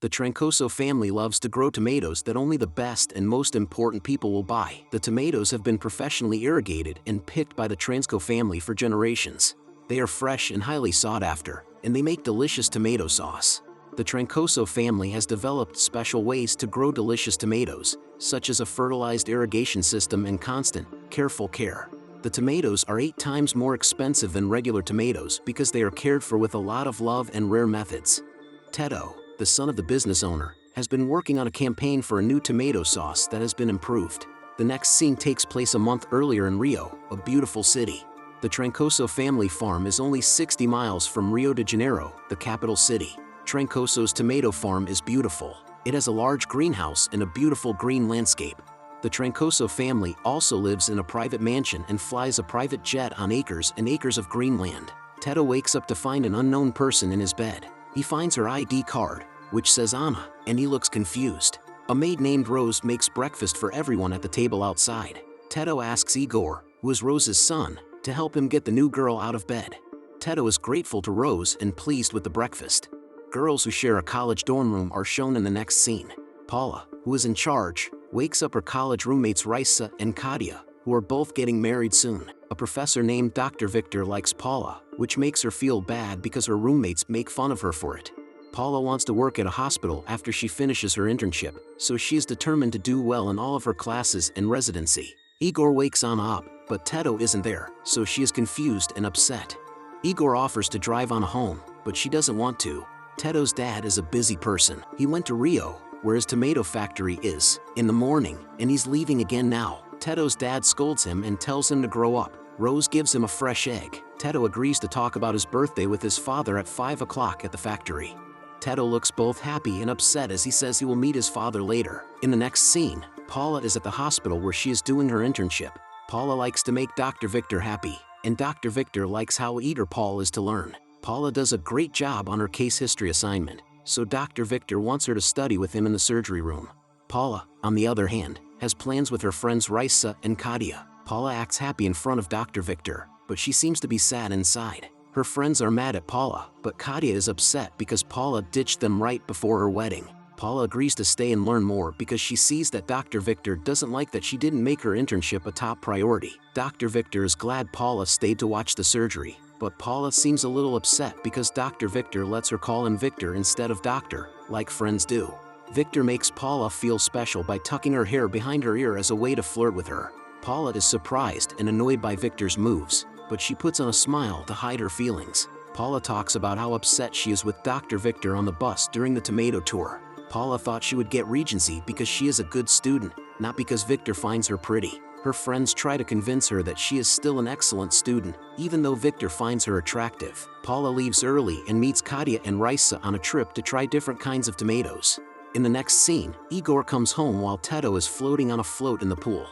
The Trancoso family loves to grow tomatoes that only the best and most important people will buy. The tomatoes have been professionally irrigated and picked by the Tranco family for generations. They are fresh and highly sought after, and they make delicious tomato sauce. The Trancoso family has developed special ways to grow delicious tomatoes, such as a fertilized irrigation system and constant, careful care. The tomatoes are 8 times more expensive than regular tomatoes because they are cared for with a lot of love and rare methods. Tedo, the son of the business owner, has been working on a campaign for a new tomato sauce that has been improved. The next scene takes place a month earlier in Rio, a beautiful city. The Trancoso family farm is only 60 miles from Rio de Janeiro, the capital city. Trancoso's tomato farm is beautiful. It has a large greenhouse and a beautiful green landscape. The Trancoso family also lives in a private mansion and flies a private jet on acres and acres of green land. Tedo wakes up to find an unknown person in his bed. He finds her ID card, which says Anna, and he looks confused. A maid named Rose makes breakfast for everyone at the table outside. Tedo asks Igor, who is Rose's son, to help him get the new girl out of bed. Tedo is grateful to Rose and pleased with the breakfast. Girls who share a college dorm room are shown in the next scene. Paula, who is in charge, wakes up her college roommates Raisa and Katia, who are both getting married soon. A professor named Dr. Victor likes Paula, which makes her feel bad because her roommates make fun of her for it. Paula wants to work at a hospital after she finishes her internship, so she is determined to do well in all of her classes and residency. Igor wakes Anna up, but Tedo isn't there, so she is confused and upset. Igor offers to drive Anna home, but she doesn't want to. Tedo's dad is a busy person. He went to Rio, where his tomato factory is, in the morning, and he's leaving again now. Tedo's dad scolds him and tells him to grow up. Rose gives him a fresh egg. Tedo agrees to talk about his birthday with his father at 5 o'clock at the factory. Tedo looks both happy and upset as he says he will meet his father later. In the next scene, Paula is at the hospital where she is doing her internship. Paula likes to make Dr. Victor happy, and Dr. Victor likes how eager Paula is to learn. Paula does a great job on her case history assignment, so Dr. Victor wants her to study with him in the surgery room. Paula, on the other hand, has plans with her friends Raisa and Katia. Paula acts happy in front of Dr. Victor, but she seems to be sad inside. Her friends are mad at Paula, but Katia is upset because Paula ditched them right before her wedding. Paula agrees to stay and learn more because she sees that Dr. Victor doesn't like that she didn't make her internship a top priority. Dr. Victor is glad Paula stayed to watch the surgery, but Paula seems a little upset because Dr. Victor lets her call him Victor instead of Doctor, like friends do. Victor makes Paula feel special by tucking her hair behind her ear as a way to flirt with her. Paula is surprised and annoyed by Victor's moves, but she puts on a smile to hide her feelings. Paula talks about how upset she is with Dr. Victor on the bus during the tomato tour. Paula thought she would get Regency because she is a good student, not because Victor finds her pretty. Her friends try to convince her that she is still an excellent student, even though Victor finds her attractive. Paula leaves early and meets Katia and Raisa on a trip to try different kinds of tomatoes. In the next scene, Igor comes home while Tedo is floating on a float in the pool.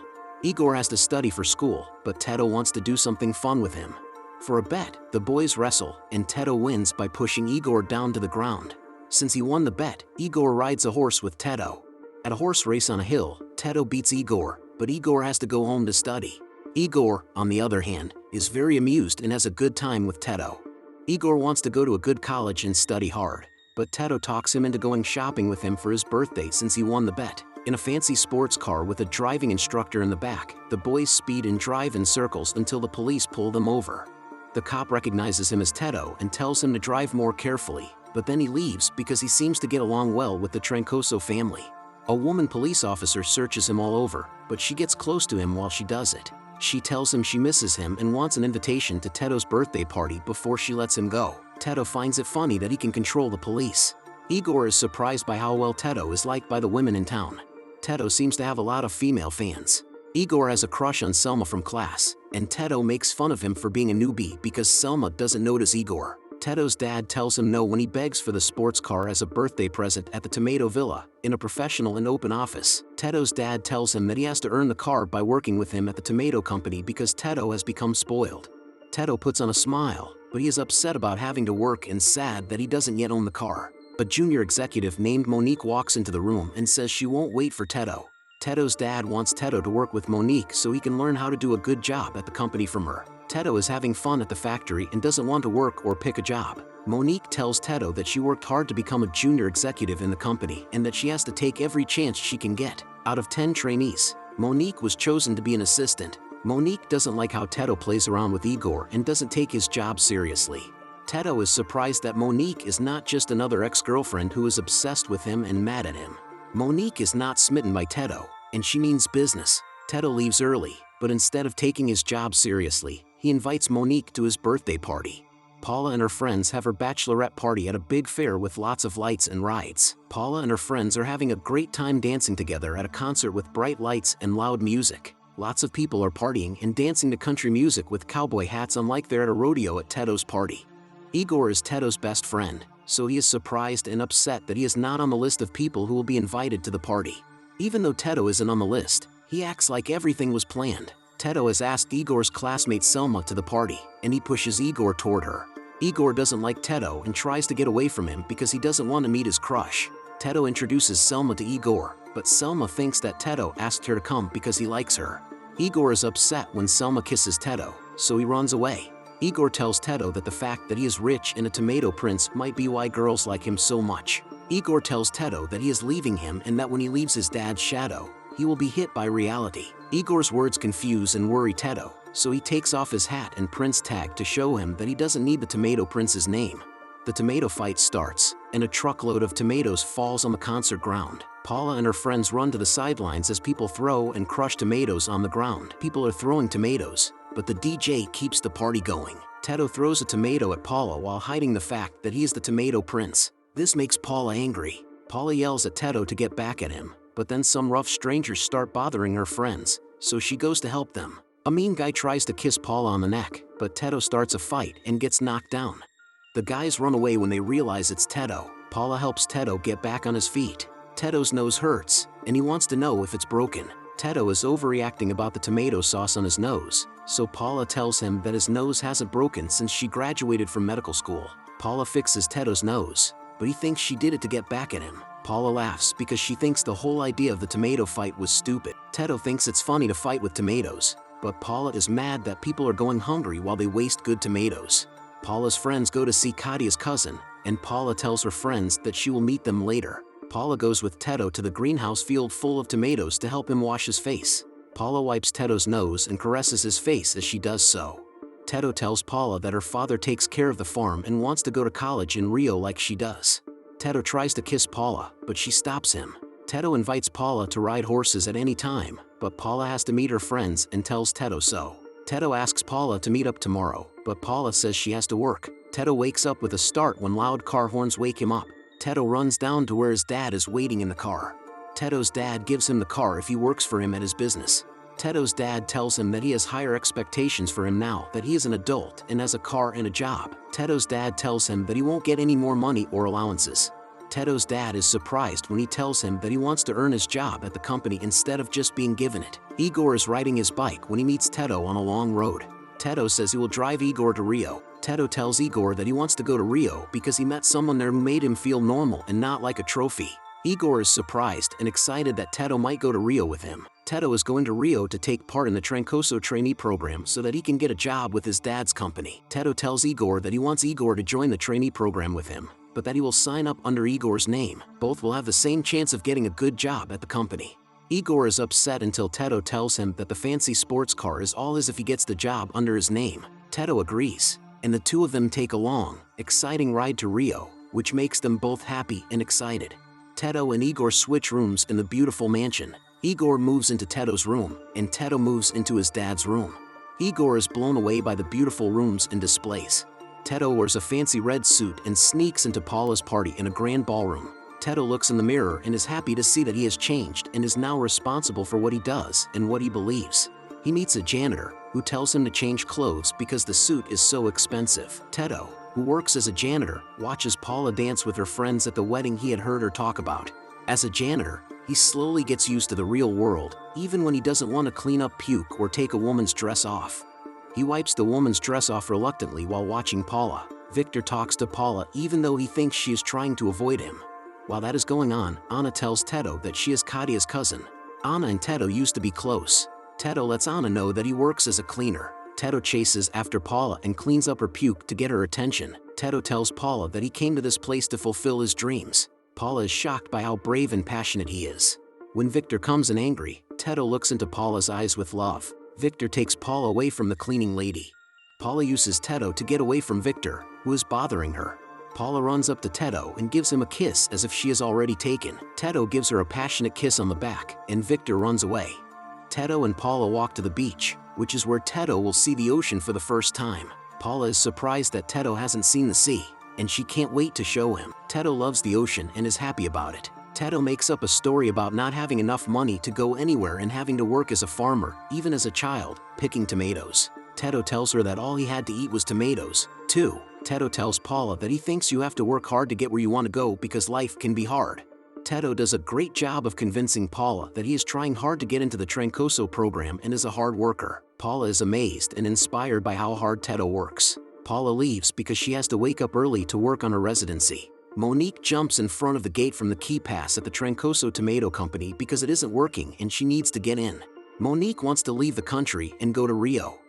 Igor has to study for school, but Tedo wants to do something fun with him. For a bet, the boys wrestle, and Tedo wins by pushing Igor down to the ground. Since he won the bet, Igor rides a horse with Tedo. At a horse race on a hill, Tedo beats Igor, but Igor has to go home to study. Igor, on the other hand, is very amused and has a good time with Tedo. Igor wants to go to a good college and study hard, but Tedo talks him into going shopping with him for his birthday since he won the bet. In a fancy sports car with a driving instructor in the back, the boys speed and drive in circles until the police pull them over. The cop recognizes him as Tedo and tells him to drive more carefully, but then he leaves because he seems to get along well with the Trancoso family. A woman police officer searches him all over, but she gets close to him while she does it. She tells him she misses him and wants an invitation to Tedo's birthday party before she lets him go. Tedo finds it funny that he can control the police. Igor is surprised by how well Tedo is liked by the women in town. Tedo seems to have a lot of female fans. Igor has a crush on Selma from class, and Tedo makes fun of him for being a newbie because Selma doesn't notice Igor. Tedo's dad tells him no when he begs for the sports car as a birthday present at the Tomato Villa, in a professional and open office. Tedo's dad tells him that he has to earn the car by working with him at the tomato company because Tedo has become spoiled. Tedo puts on a smile, but he is upset about having to work and sad that he doesn't yet own the car. A junior executive named Monique walks into the room and says she won't wait for Tedo. Tedo's dad wants Tedo to work with Monique so he can learn how to do a good job at the company from her. Tedo is having fun at the factory and doesn't want to work or pick a job. Monique tells Tedo that she worked hard to become a junior executive in the company and that she has to take every chance she can get. Out of 10 trainees, Monique was chosen to be an assistant. Monique doesn't like how Tedo plays around with Igor and doesn't take his job seriously. Tedo is surprised that Monique is not just another ex-girlfriend who is obsessed with him and mad at him. Monique is not smitten by Tedo, and she means business. Tedo leaves early, but instead of taking his job seriously, he invites Monique to his birthday party. Paula and her friends have her bachelorette party at a big fair with lots of lights and rides. Paula and her friends are having a great time dancing together at a concert with bright lights and loud music. Lots of people are partying and dancing to country music with cowboy hats, unlike they're at a rodeo at Tedo's party. Igor is Tedo's best friend, so he is surprised and upset that he is not on the list of people who will be invited to the party. Even though Tedo isn't on the list, he acts like everything was planned. Tedo has asked Igor's classmate Selma to the party, and he pushes Igor toward her. Igor doesn't like Tedo and tries to get away from him because he doesn't want to meet his crush. Tedo introduces Selma to Igor, but Selma thinks that Tedo asked her to come because he likes her. Igor is upset when Selma kisses Tedo, so he runs away. Igor tells Tedo that the fact that he is rich and a tomato prince might be why girls like him so much. Igor tells Tedo that he is leaving him and that when he leaves his dad's shadow, he will be hit by reality. Igor's words confuse and worry Tedo, so he takes off his hat and prince tag to show him that he doesn't need the tomato prince's name. The tomato fight starts, and a truckload of tomatoes falls on the concert ground. Paula and her friends run to the sidelines as people throw and crush tomatoes on the ground. People are throwing tomatoes, but the DJ keeps the party going. Tedo throws a tomato at Paula while hiding the fact that he is the tomato prince. This makes Paula angry. Paula yells at Tedo to get back at him, but then some rough strangers start bothering her friends, so she goes to help them. A mean guy tries to kiss Paula on the neck, but Tedo starts a fight and gets knocked down. The guys run away when they realize it's Tedo. Paula helps Tedo get back on his feet. Tedo's nose hurts, and he wants to know if it's broken. Tedo is overreacting about the tomato sauce on his nose, so Paula tells him that his nose hasn't broken since she graduated from medical school. Paula fixes Tedo's nose, but he thinks she did it to get back at him. Paula laughs because she thinks the whole idea of the tomato fight was stupid. Tedo thinks it's funny to fight with tomatoes, but Paula is mad that people are going hungry while they waste good tomatoes. Paula's friends go to see Kadia's cousin, and Paula tells her friends that she will meet them later. Paula goes with Tedo to the greenhouse field full of tomatoes to help him wash his face. Paula wipes Tedo's nose and caresses his face as she does so. Tedo tells Paula that her father takes care of the farm and wants to go to college in Rio like she does. Tedo tries to kiss Paula, but she stops him. Tedo invites Paula to ride horses at any time, but Paula has to meet her friends and tells Tedo so. Tedo asks Paula to meet up tomorrow, but Paula says she has to work. Tedo wakes up with a start when loud car horns wake him up. Tedo runs down to where his dad is waiting in the car. Tedo's dad gives him the car if he works for him at his business. Tedo's dad tells him that he has higher expectations for him now that he is an adult and has a car and a job. Tedo's dad tells him that he won't get any more money or allowances. Tedo's dad is surprised when he tells him that he wants to earn his job at the company instead of just being given it. Igor is riding his bike when he meets Tedo on a long road. Tedo says he will drive Igor to Rio. Tedo tells Igor that he wants to go to Rio because he met someone there who made him feel normal and not like a trophy. Igor is surprised and excited that Tedo might go to Rio with him. Tedo is going to Rio to take part in the Trancoso trainee program so that he can get a job with his dad's company. Tedo tells Igor that he wants Igor to join the trainee program with him, but that he will sign up under Igor's name. Both will have the same chance of getting a good job at the company. Igor is upset until Tedo tells him that the fancy sports car is all his if he gets the job under his name. Tedo agrees, and the two of them take a long, exciting ride to Rio, which makes them both happy and excited. Tedo and Igor switch rooms in the beautiful mansion. Igor moves into Tedo's room, and Tedo moves into his dad's room. Igor is blown away by the beautiful rooms and displays. Tedo wears a fancy red suit and sneaks into Paula's party in a grand ballroom. Tedo looks in the mirror and is happy to see that he has changed and is now responsible for what he does and what he believes. He meets a janitor, who tells him to change clothes because the suit is so expensive. Tedo, who works as a janitor, watches Paula dance with her friends at the wedding he had heard her talk about. As a janitor, he slowly gets used to the real world, even when he doesn't want to clean up puke or take a woman's dress off. He wipes the woman's dress off reluctantly while watching Paula. Victor talks to Paula even though he thinks she is trying to avoid him. While that is going on, Anna tells Tedo that she is Kadia's cousin. Anna and Tedo used to be close. Tedo lets Anna know that he works as a cleaner. Tedo chases after Paula and cleans up her puke to get her attention. Tedo tells Paula that he came to this place to fulfill his dreams. Paula is shocked by how brave and passionate he is. When Victor comes in angry, Tedo looks into Paula's eyes with love. Victor takes Paula away from the cleaning lady. Paula uses Tedo to get away from Victor, who is bothering her. Paula runs up to Tedo and gives him a kiss as if she is already taken. Tedo gives her a passionate kiss on the back, and Victor runs away. Tedo and Paula walk to the beach, which is where Tedo will see the ocean for the first time. Paula is surprised that Tedo hasn't seen the sea, and she can't wait to show him. Tedo loves the ocean and is happy about it. Tedo makes up a story about not having enough money to go anywhere and having to work as a farmer, even as a child, picking tomatoes. Tedo tells her that all he had to eat was tomatoes, too. Tedo tells Paula that he thinks you have to work hard to get where you want to go because life can be hard. Tedo does a great job of convincing Paula that he is trying hard to get into the Trancoso program and is a hard worker. Paula is amazed and inspired by how hard Tedo works. Paula leaves because she has to wake up early to work on her residency. Monique jumps in front of the gate from the key pass at the Trancoso Tomato Company because it isn't working and she needs to get in. Monique wants to leave the country and go to Rio.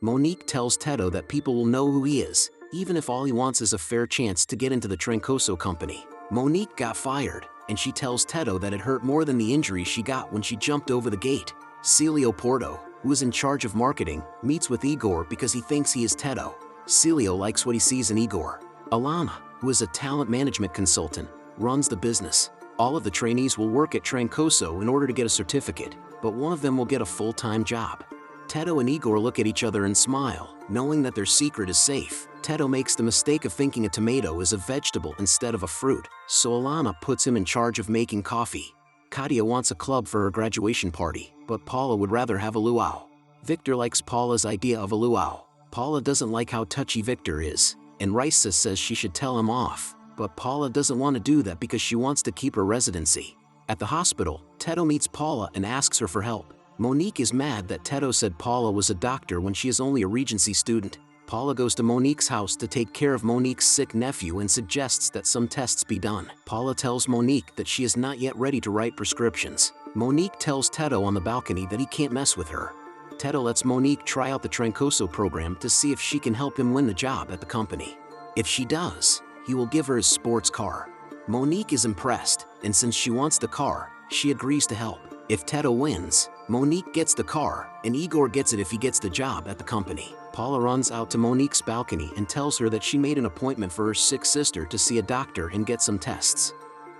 Monique tells Tedo that people will know who he is, even if all he wants is a fair chance to get into the Trancoso Company. Monique got fired, and she tells Tedo that it hurt more than the injury she got when she jumped over the gate. Celio Porto, who is in charge of marketing, meets with Igor because he thinks he is Tedo. Celio likes what he sees in Igor. Alana, who is a talent management consultant, runs the business. All of the trainees will work at Trancoso in order to get a certificate, but one of them will get a full-time job. Tedo and Igor look at each other and smile, knowing that their secret is safe. Tedo makes the mistake of thinking a tomato is a vegetable instead of a fruit, so Alana puts him in charge of making coffee. Katia wants a club for her graduation party, but Paula would rather have a luau. Victor likes Paula's idea of a luau. Paula doesn't like how touchy Victor is, and Raisa says she should tell him off, but Paula doesn't want to do that because she wants to keep her residency. At the hospital, Tedo meets Paula and asks her for help. Monique is mad that Tedo said Paula was a doctor when she is only a Regency student. Paula goes to Monique's house to take care of Monique's sick nephew and suggests that some tests be done. Paula tells Monique that she is not yet ready to write prescriptions. Monique tells Tedo on the balcony that he can't mess with her. Tedo lets Monique try out the Trancoso program to see if she can help him win the job at the company. If she does, he will give her his sports car. Monique is impressed, and since she wants the car, she agrees to help. If Tedo wins, Monique gets the car, and Igor gets it if he gets the job at the company. Paula runs out to Monique's balcony and tells her that she made an appointment for her sick sister to see a doctor and get some tests.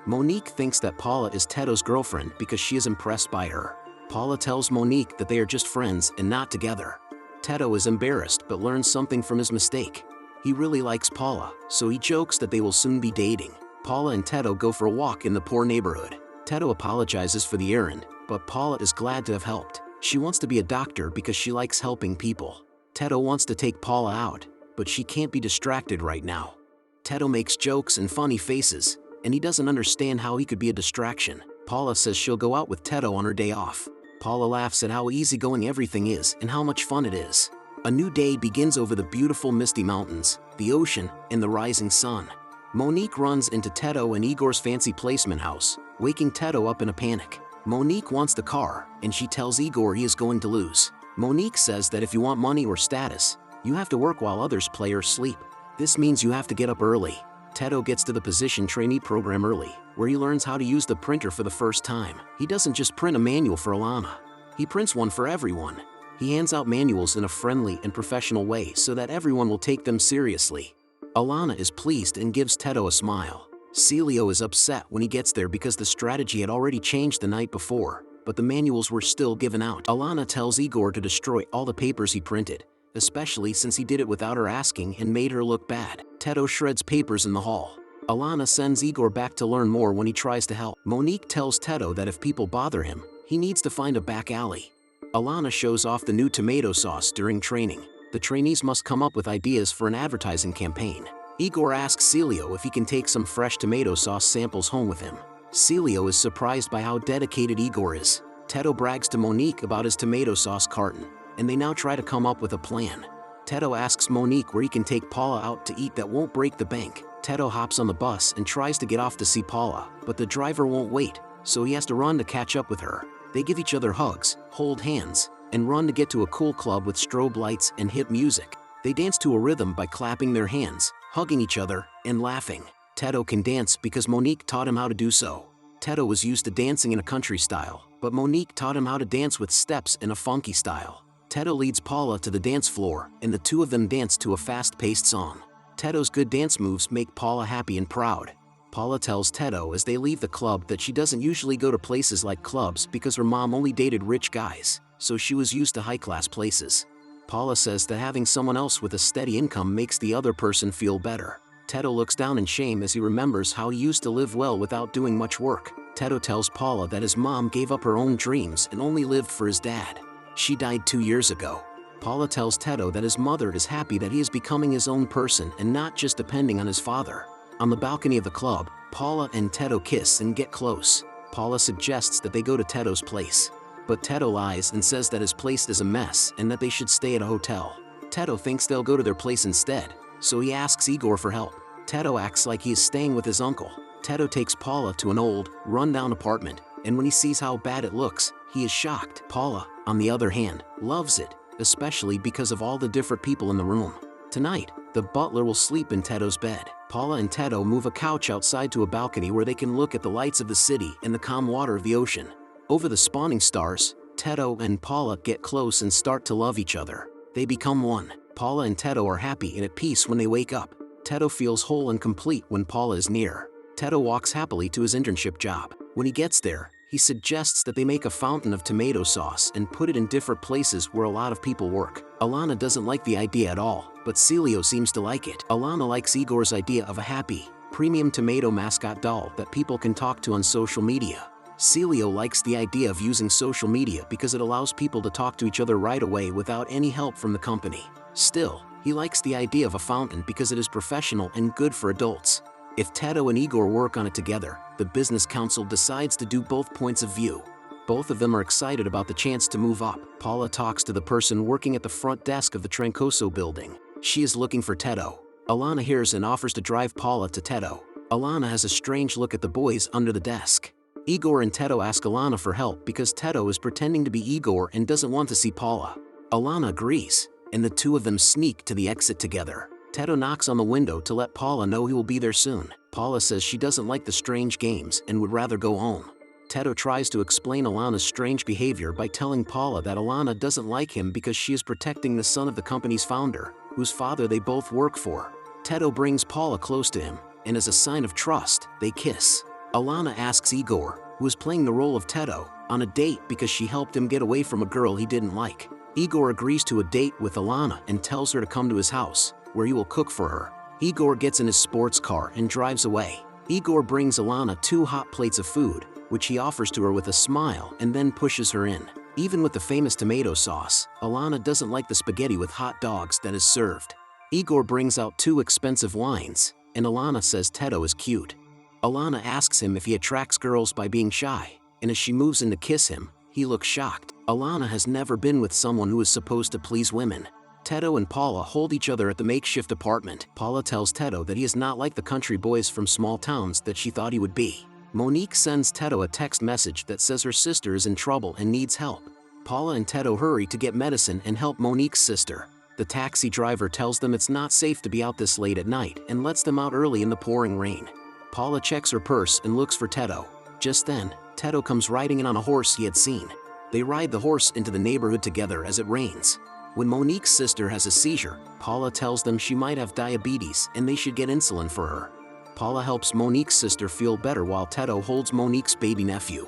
Monique thinks that Paula is Tedo's girlfriend because she is impressed by her. Paula tells Monique that they are just friends and not together. Tedo is embarrassed but learns something from his mistake. He really likes Paula, so he jokes that they will soon be dating. Paula and Tedo go for a walk in the poor neighborhood. Tedo apologizes for the errand, but Paula is glad to have helped. She wants to be a doctor because she likes helping people. Tedo wants to take Paula out, but she can't be distracted right now. Tedo makes jokes and funny faces, and he doesn't understand how he could be a distraction. Paula says she'll go out with Tedo on her day off. Paula laughs at how easygoing everything is and how much fun it is. A new day begins over the beautiful misty mountains, the ocean, and the rising sun. Monique runs into Tedo and Igor's fancy placement house, waking Tedo up in a panic. Monique wants the car, and she tells Igor he is going to lose. Monique says that if you want money or status, you have to work while others play or sleep. This means you have to get up early. Tedo gets to the position trainee program early, where he learns how to use the printer for the first time. He doesn't just print a manual for Alana. He prints one for everyone. He hands out manuals in a friendly and professional way so that everyone will take them seriously. Alana is pleased and gives Tedo a smile. Celio is upset when he gets there because the strategy had already changed the night before, but the manuals were still given out. Alana tells Igor to destroy all the papers he printed, especially since he did it without her asking and made her look bad. Tedo shreds papers in the hall. Alana sends Igor back to learn more when he tries to help. Monique tells Tedo that if people bother him, he needs to find a back alley. Alana shows off the new tomato sauce during training. The trainees must come up with ideas for an advertising campaign. Igor asks Celio if he can take some fresh tomato sauce samples home with him. Celio is surprised by how dedicated Igor is. Tedo brags to Monique about his tomato sauce carton, and they now try to come up with a plan. Tedo asks Monique where he can take Paula out to eat that won't break the bank. Tedo hops on the bus and tries to get off to see Paula, but the driver won't wait, so he has to run to catch up with her. They give each other hugs, hold hands, and run to get to a cool club with strobe lights and hip music. They dance to a rhythm by clapping their hands, hugging each other and laughing. Tedo can dance because Monique taught him how to do so. Tedo was used to dancing in a country style, but Monique taught him how to dance with steps in a funky style. Tedo leads Paula to the dance floor, and the two of them dance to a fast-paced song. Tedo's good dance moves make Paula happy and proud. Paula tells Tedo as they leave the club that she doesn't usually go to places like clubs because her mom only dated rich guys, so she was used to high-class places. Paula says that having someone else with a steady income makes the other person feel better. Tedo looks down in shame as he remembers how he used to live well without doing much work. Tedo tells Paula that his mom gave up her own dreams and only lived for his dad. She died 2 years ago. Paula tells Tedo that his mother is happy that he is becoming his own person and not just depending on his father. On the balcony of the club, Paula and Tedo kiss and get close. Paula suggests that they go to Tedo's place. But Tedo lies and says that his place is a mess and that they should stay at a hotel. Tedo thinks they'll go to their place instead, so he asks Igor for help. Tedo acts like he is staying with his uncle. Tedo takes Paula to an old, run-down apartment, and when he sees how bad it looks, he is shocked. Paula, on the other hand, loves it, especially because of all the different people in the room. Tonight, the butler will sleep in Tedo's bed. Paula and Tedo move a couch outside to a balcony where they can look at the lights of the city and the calm water of the ocean. Over the spawning stars, Tedo and Paula get close and start to love each other. They become one. Paula and Tedo are happy and at peace when they wake up. Tedo feels whole and complete when Paula is near. Tedo walks happily to his internship job. When he gets there, he suggests that they make a fountain of tomato sauce and put it in different places where a lot of people work. Alana doesn't like the idea at all, but Celio seems to like it. Alana likes Igor's idea of a happy, premium tomato mascot doll that people can talk to on social media. Celio likes the idea of using social media because it allows people to talk to each other right away without any help from the company. Still, he likes the idea of a fountain because it is professional and good for adults. If Tedo and Igor work on it together, the business council decides to do both points of view. Both of them are excited about the chance to move up. Paula talks to the person working at the front desk of the Trancoso building. She is looking for Tedo. Alana hears and offers to drive Paula to Tedo. Alana has a strange look at the boys under the desk. Igor and Tedo ask Alana for help because Tedo is pretending to be Igor and doesn't want to see Paula. Alana agrees, and the two of them sneak to the exit together. Tedo knocks on the window to let Paula know he will be there soon. Paula says she doesn't like the strange games and would rather go home. Tedo tries to explain Alana's strange behavior by telling Paula that Alana doesn't like him because she is protecting the son of the company's founder, whose father they both work for. Tedo brings Paula close to him, and as a sign of trust, they kiss. Alana asks Igor, who is playing the role of Tedo, on a date because she helped him get away from a girl he didn't like. Igor agrees to a date with Alana and tells her to come to his house, where he will cook for her. Igor gets in his sports car and drives away. Igor brings Alana 2 hot plates of food, which he offers to her with a smile and then pushes her in. Even with the famous tomato sauce, Alana doesn't like the spaghetti with hot dogs that is served. Igor brings out 2 expensive wines, and Alana says Tedo is cute. Alana asks him if he attracts girls by being shy, and as she moves in to kiss him, he looks shocked. Alana has never been with someone who is supposed to please women. Tedo and Paula hold each other at the makeshift apartment. Paula tells Tedo that he is not like the country boys from small towns that she thought he would be. Monique sends Tedo a text message that says her sister is in trouble and needs help. Paula and Tedo hurry to get medicine and help Monique's sister. The taxi driver tells them it's not safe to be out this late at night and lets them out early in the pouring rain. Paula checks her purse and looks for Tedo. Just then, Tedo comes riding in on a horse he had seen. They ride the horse into the neighborhood together as it rains. When Monique's sister has a seizure, Paula tells them she might have diabetes and they should get insulin for her. Paula helps Monique's sister feel better while Tedo holds Monique's baby nephew.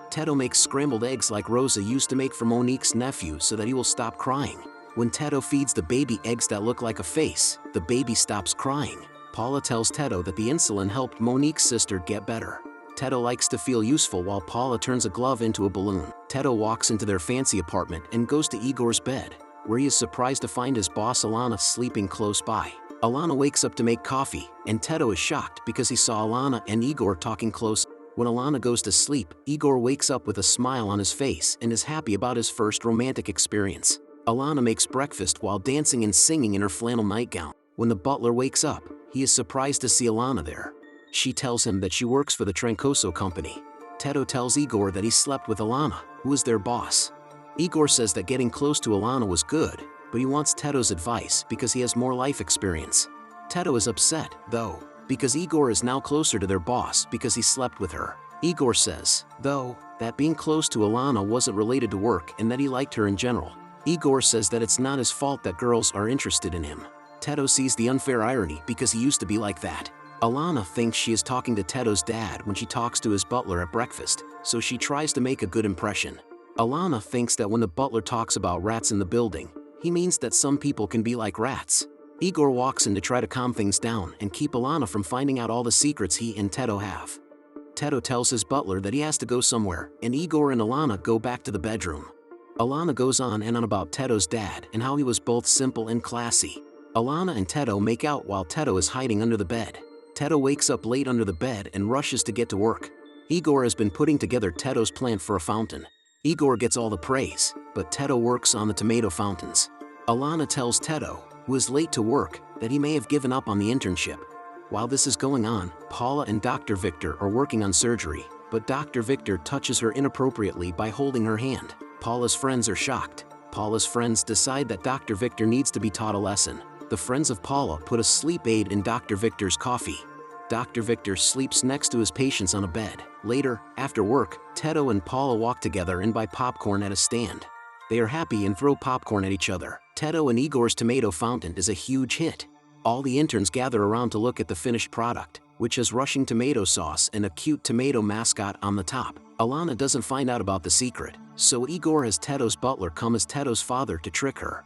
Tedo makes scrambled eggs like Rosa used to make for Monique's nephew so that he will stop crying. When Tedo feeds the baby eggs that look like a face, the baby stops crying. Paula tells Tedo that the insulin helped Monique's sister get better. Tedo likes to feel useful while Paula turns a glove into a balloon. Tedo walks into their fancy apartment and goes to Igor's bed, where he is surprised to find his boss Alana sleeping close by. Alana wakes up to make coffee, and Tedo is shocked because he saw Alana and Igor talking close. When Alana goes to sleep, Igor wakes up with a smile on his face and is happy about his first romantic experience. Alana makes breakfast while dancing and singing in her flannel nightgown. When the butler wakes up, he is surprised to see Alana there. She tells him that she works for the Trancoso company. Tedo tells Igor that he slept with Alana, who is their boss. Igor says that getting close to Alana was good, but he wants Tedo's advice because he has more life experience. Tedo is upset, though, because Igor is now closer to their boss because he slept with her. Igor says, though, that being close to Alana wasn't related to work and that he liked her in general. Igor says that it's not his fault that girls are interested in him. Tedo sees the unfair irony because he used to be like that. Alana thinks she is talking to Tedo's dad when she talks to his butler at breakfast, so she tries to make a good impression. Alana thinks that when the butler talks about rats in the building, he means that some people can be like rats. Igor walks in to try to calm things down and keep Alana from finding out all the secrets he and Tedo have. Tedo tells his butler that he has to go somewhere, and Igor and Alana go back to the bedroom. Alana goes on and on about Tedo's dad and how he was both simple and classy. Alana and Tedo make out while Tedo is hiding under the bed. Tedo wakes up late under the bed and rushes to get to work. Igor has been putting together Tedo's plan for a fountain. Igor gets all the praise, but Tedo works on the tomato fountains. Alana tells Tedo, who is late to work, that he may have given up on the internship. While this is going on, Paula and Dr. Victor are working on surgery, but Dr. Victor touches her inappropriately by holding her hand. Paula's friends are shocked. Paula's friends decide that Dr. Victor needs to be taught a lesson. The friends of Paula put a sleep aid in Dr. Victor's coffee. Dr. Victor sleeps next to his patients on a bed. Later, after work, Tedo and Paula walk together and buy popcorn at a stand. They are happy and throw popcorn at each other. Tedo and Igor's tomato fountain is a huge hit. All the interns gather around to look at the finished product, which has rushing tomato sauce and a cute tomato mascot on the top. Alana doesn't find out about the secret, so Igor has Tedo's butler come as Tedo's father to trick her.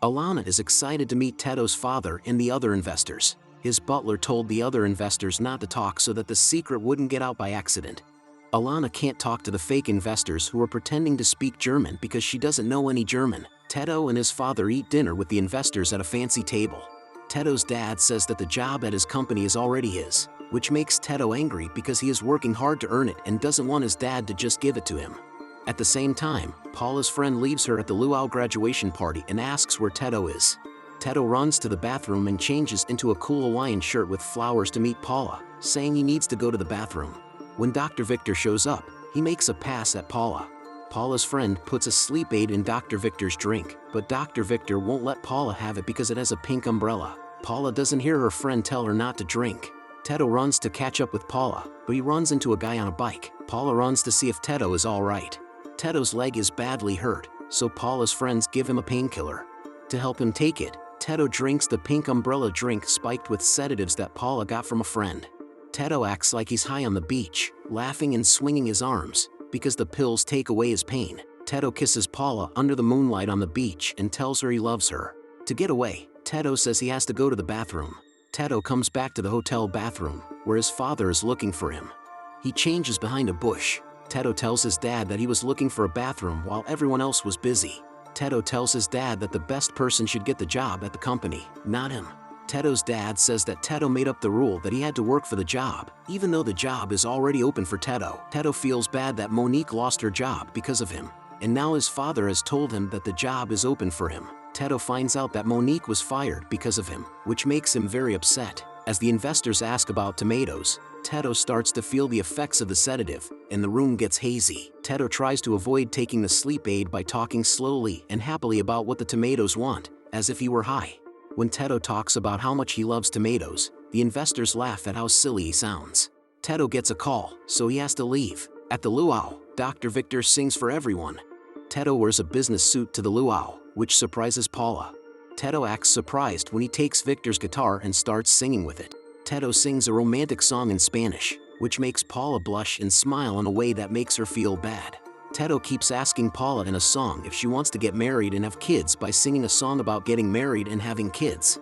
Alana is excited to meet Tedo's father and the other investors. His butler told the other investors not to talk so that the secret wouldn't get out by accident. Alana can't talk to the fake investors who are pretending to speak German because she doesn't know any German. Tedo and his father eat dinner with the investors at a fancy table. Tedo's dad says that the job at his company is already his, which makes Tedo angry because he is working hard to earn it and doesn't want his dad to just give it to him. At the same time, Paula's friend leaves her at the luau graduation party and asks where Tedo is. Tedo runs to the bathroom and changes into a cool Hawaiian shirt with flowers to meet Paula, saying he needs to go to the bathroom. When Dr. Victor shows up, he makes a pass at Paula. Paula's friend puts a sleep aid in Dr. Victor's drink, but Dr. Victor won't let Paula have it because it has a pink umbrella. Paula doesn't hear her friend tell her not to drink. Tedo runs to catch up with Paula, but he runs into a guy on a bike. Paula runs to see if Tedo is alright. Tedo's leg is badly hurt, so Paula's friends give him a painkiller. To help him take it, Tedo drinks the pink umbrella drink spiked with sedatives that Paula got from a friend. Tedo acts like he's high on the beach, laughing and swinging his arms, because the pills take away his pain. Tedo kisses Paula under the moonlight on the beach and tells her he loves her. To get away, Tedo says he has to go to the bathroom. Tedo comes back to the hotel bathroom, where his father is looking for him. He changes behind a bush. Tedo tells his dad that he was looking for a bathroom while everyone else was busy. Tedo tells his dad that the best person should get the job at the company, not him. Tedo's dad says that Tedo made up the rule that he had to work for the job, even though the job is already open for Tedo. Tedo feels bad that Monique lost her job because of him, and now his father has told him that the job is open for him. Tedo finds out that Monique was fired because of him, which makes him very upset. As the investors ask about tomatoes, Tedo starts to feel the effects of the sedative, and the room gets hazy. Tedo tries to avoid taking the sleep aid by talking slowly and happily about what the tomatoes want, as if he were high. When Tedo talks about how much he loves tomatoes, the investors laugh at how silly he sounds. Tedo gets a call, so he has to leave. At the luau, Dr. Victor sings for everyone. Tedo wears a business suit to the luau, which surprises Paula. Tedo acts surprised when he takes Victor's guitar and starts singing with it. Tedo sings a romantic song in Spanish, which makes Paula blush and smile in a way that makes her feel bad. Tedo keeps asking Paula in a song if she wants to get married and have kids by singing a song about getting married and having kids.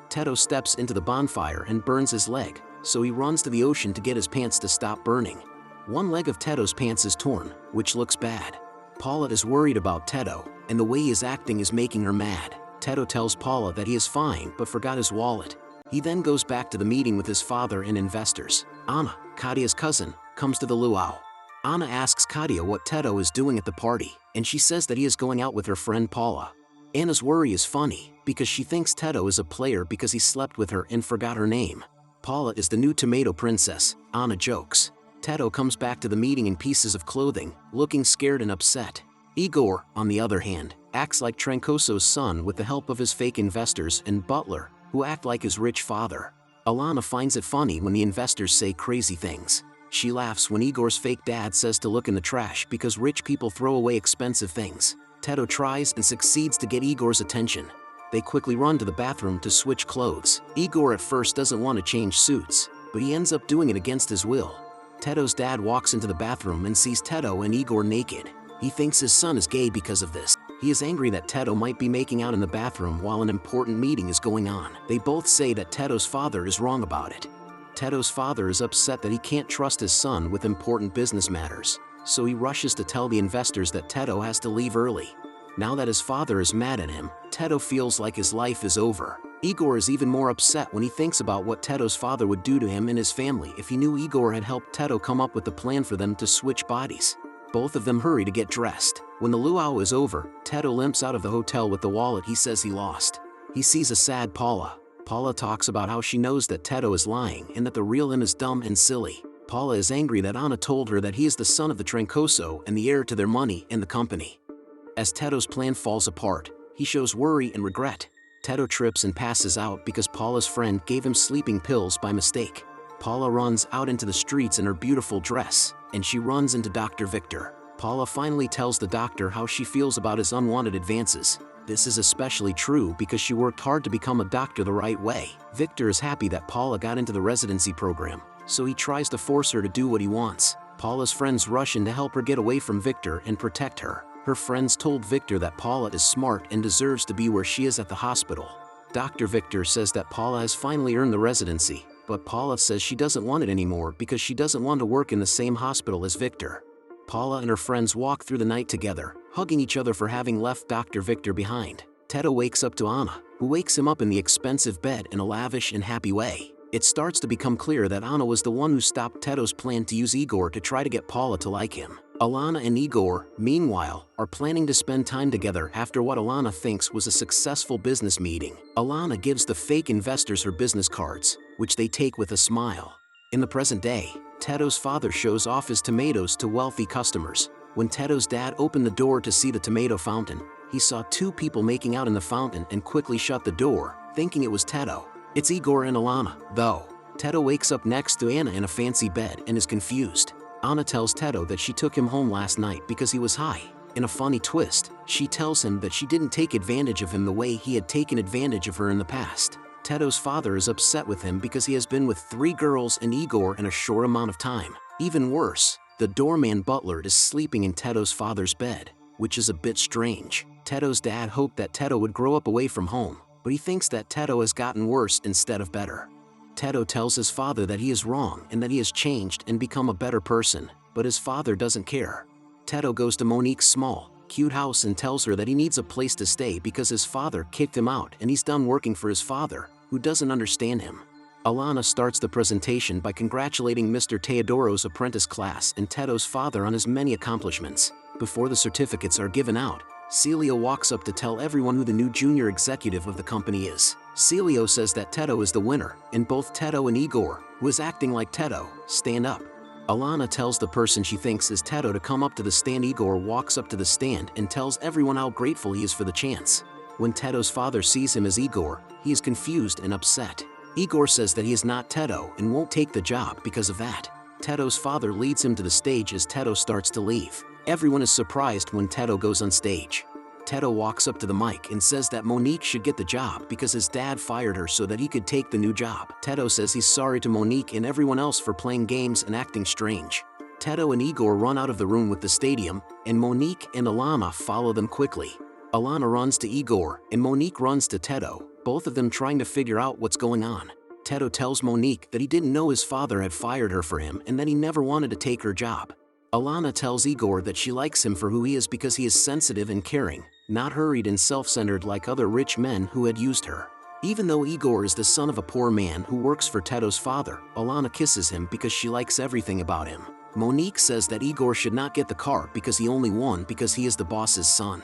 Tedo steps into the bonfire and burns his leg, so he runs to the ocean to get his pants to stop burning. One leg of Tedo's pants is torn, which looks bad. Paula is worried about Tedo, and the way he is acting is making her mad. Tedo tells Paula that he is fine but forgot his wallet. He then goes back to the meeting with his father and investors. Anna, Kadia's cousin, comes to the luau. Anna asks Kadia what Tedo is doing at the party, and she says that he is going out with her friend Paula. Anna's worry is funny, because she thinks Tedo is a player because he slept with her and forgot her name. Paula is the new tomato princess, Anna jokes. Tedo comes back to the meeting in pieces of clothing, looking scared and upset. Igor, on the other hand, acts like Trancoso's son with the help of his fake investors and butler, who act like his rich father. Alana finds it funny when the investors say crazy things. She laughs when Igor's fake dad says to look in the trash because rich people throw away expensive things. Tedo tries and succeeds to get Igor's attention. They quickly run to the bathroom to switch clothes. Igor at first doesn't want to change suits, but he ends up doing it against his will. Tedo's dad walks into the bathroom and sees Tedo and Igor naked. He thinks his son is gay because of this. He is angry that Tedo might be making out in the bathroom while an important meeting is going on. They both say that Tedo's father is wrong about it. Tedo's father is upset that he can't trust his son with important business matters, so he rushes to tell the investors that Tedo has to leave early. Now that his father is mad at him, Tedo feels like his life is over. Igor is even more upset when he thinks about what Tedo's father would do to him and his family if he knew Igor had helped Tedo come up with the plan for them to switch bodies. Both of them hurry to get dressed. When the luau is over, Tedo limps out of the hotel with the wallet he says he lost. He sees a sad Paula. Paula talks about how she knows that Tedo is lying and that the real him is dumb and silly. Paula is angry that Anna told her that he is the son of the Trancoso and the heir to their money and the company. As Tedo's plan falls apart, he shows worry and regret. Tedo trips and passes out because Paula's friend gave him sleeping pills by mistake. Paula runs out into the streets in her beautiful dress, and she runs into Dr. Victor. Paula finally tells the doctor how she feels about his unwanted advances. This is especially true because she worked hard to become a doctor the right way. Victor is happy that Paula got into the residency program, so he tries to force her to do what he wants. Paula's friends rush in to help her get away from Victor and protect her. Her friends told Victor that Paula is smart and deserves to be where she is at the hospital. Dr. Victor says that Paula has finally earned the residency, but Paula says she doesn't want it anymore because she doesn't want to work in the same hospital as Victor. Paula and her friends walk through the night together, hugging each other for having left Dr. Victor behind. Tedo wakes up to Anna, who wakes him up in the expensive bed in a lavish and happy way. It starts to become clear that Anna was the one who stopped Tedo's plan to use Igor to try to get Paula to like him. Alana and Igor, meanwhile, are planning to spend time together after what Alana thinks was a successful business meeting. Alana gives the fake investors her business cards, which they take with a smile. In the present day, Tedo's father shows off his tomatoes to wealthy customers. When Tedo's dad opened the door to see the tomato fountain, he saw two people making out in the fountain and quickly shut the door, thinking it was Tedo. It's Igor and Alana, though. Tedo wakes up next to Anna in a fancy bed and is confused. Anna tells Tedo that she took him home last night because he was high. In a funny twist, she tells him that she didn't take advantage of him the way he had taken advantage of her in the past. Tedo's father is upset with him because he has been with 3 girls and Igor in a short amount of time. Even worse, the doorman butler is sleeping in Tedo's father's bed, which is a bit strange. Tedo's dad hoped that Tedo would grow up away from home, but he thinks that Tedo has gotten worse instead of better. Tedo tells his father that he is wrong and that he has changed and become a better person, but his father doesn't care. Tedo goes to Monique's small, cute house and tells her that he needs a place to stay because his father kicked him out and he's done working for his father, who doesn't understand him. Alana starts the presentation by congratulating Mr. Teodoro's apprentice class and Tedo's father on his many accomplishments. Before the certificates are given out, Celio walks up to tell everyone who the new junior executive of the company is. Celio says that Tedo is the winner, and both Tedo and Igor, who is acting like Tedo, stand up. Alana tells the person she thinks is Tedo to come up to the stand. Igor walks up to the stand and tells everyone how grateful he is for the chance. When Tedo's father sees him as Igor, he is confused and upset. Igor says that he is not Tedo and won't take the job because of that. Tedo's father leads him to the stage as Tedo starts to leave. Everyone is surprised when Tedo goes on stage. Tedo walks up to the mic and says that Monique should get the job because his dad fired her so that he could take the new job. Tedo says he's sorry to Monique and everyone else for playing games and acting strange. Tedo and Igor run out of the room with the stadium, and Monique and Alana follow them quickly. Alana runs to Igor, and Monique runs to Tedo, both of them trying to figure out what's going on. Tedo tells Monique that he didn't know his father had fired her for him and that he never wanted to take her job. Alana tells Igor that she likes him for who he is because he is sensitive and caring, not hurried and self-centered like other rich men who had used her. Even though Igor is the son of a poor man who works for Tedo's father, Alana kisses him because she likes everything about him. Monique says that Igor should not get the car because he only won because he is the boss's son.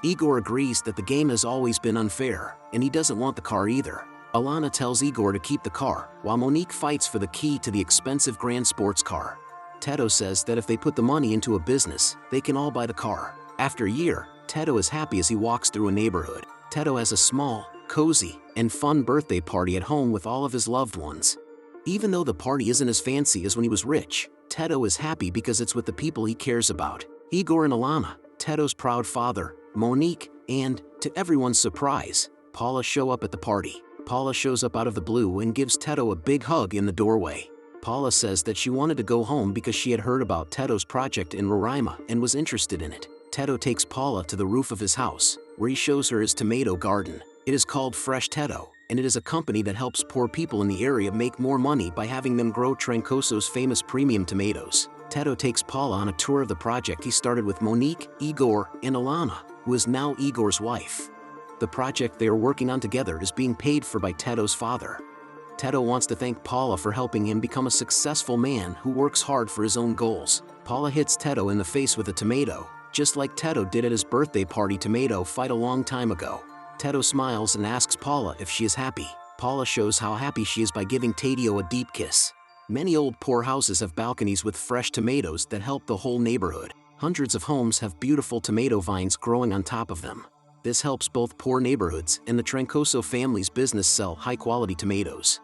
Igor agrees that the game has always been unfair, and he doesn't want the car either. Alana tells Igor to keep the car, while Monique fights for the key to the expensive grand sports car. Tedo says that if they put the money into a business, they can all buy the car. After a year, Tedo is happy as he walks through a neighborhood. Tedo has a small, cozy, and fun birthday party at home with all of his loved ones. Even though the party isn't as fancy as when he was rich, Teddo is happy because it's with the people he cares about. Igor and Alana, Teddo's proud father, Monique, and, to everyone's surprise, Paula show up at the party. Paula shows up out of the blue and gives Teddo a big hug in the doorway. Paula says that she wanted to go home because she had heard about Teddo's project in Roraima and was interested in it. Teddo takes Paula to the roof of his house, where he shows her his tomato garden. It is called Fresh Teddo, and it is a company that helps poor people in the area make more money by having them grow Trancoso's famous premium tomatoes. Teddo takes Paula on a tour of the project he started with Monique, Igor, and Alana, who is now Igor's wife. The project they are working on together is being paid for by Teddo's father. Teddo wants to thank Paula for helping him become a successful man who works hard for his own goals. Paula hits Teddo in the face with a tomato, just like Teddo did at his birthday party tomato fight a long time ago. Teddo smiles and asks Paula if she is happy. Paula shows how happy she is by giving Teddo a deep kiss. Many old poor houses have balconies with fresh tomatoes that help the whole neighborhood. Hundreds of homes have beautiful tomato vines growing on top of them. This helps both poor neighborhoods and the Trancoso family's business sell high-quality tomatoes.